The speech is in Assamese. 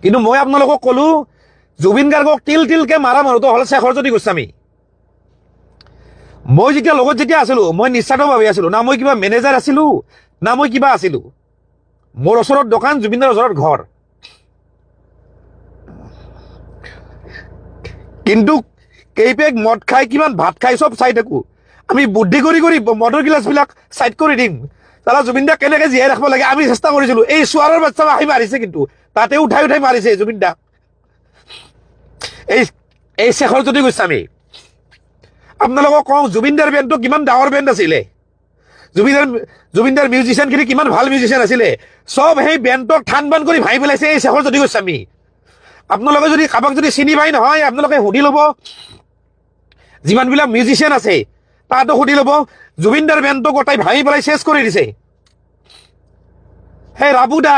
কিন্তু মই আপোনালোকক ক'লো জুবিন গাৰ্গক তিলকে মাৰা মানুহটো হ'ল শেখৰজ্যোতি গোস্বামী। মই যেতিয়া লগত যেতিয়া আছিলো মই নিস্বাৰ্থভাৱে আছিলো, না মই কিবা মেনেজাৰ আছিলো না মই কিবা আছিলো। মোৰ ওচৰত দোকান, জুবিনৰ ওচৰত ঘৰ। কিন্তু কেইপেক মদ খাই কিমান ভাত খাই চব চাই থাকো। আমি বুদ্ধি কৰি মদৰ গিলাচবিলাক চাইড কৰি দিম। তাৰা জুবিন দাক কেনেকে জীয়াই ৰাখিব লাগে আমি চেষ্টা কৰিছিলো। এই চোৱাৰৰ বাচ্চা আহি মাৰিছে, কিন্তু তাতে উঠাই মাৰিছে জুবিন দাক। এই শেখৰজ্যোতি গোস্বামী। আপোনালোকক কওঁ জুবিনদাৰ বেণ্ডটো কিমান ডাঙৰ বেণ্ড আছিলে, জুবিনদাৰ মিউজিচিয়ানখিনি কিমান ভাল মিউজিচিয়ান আছিলে। চব সেই বেণ্ডক থান বান কৰি ভাঙি পেলাইছে এই শেখৰজ্যোতি গোস্বামী। আপোনালোকে যদি কাৰোবাক যদি চিনি পাই নহয়, আপোনালোকে সুধি ল'ব, যিমানবিলাক মিউজিচিয়ান আছে তাতো সুধি ল'ব, জুবিনদাৰ বেণ্ডটো গোটাই ভাঙি পেলাই চেছ কৰি দিছে। সেই ৰাবু দা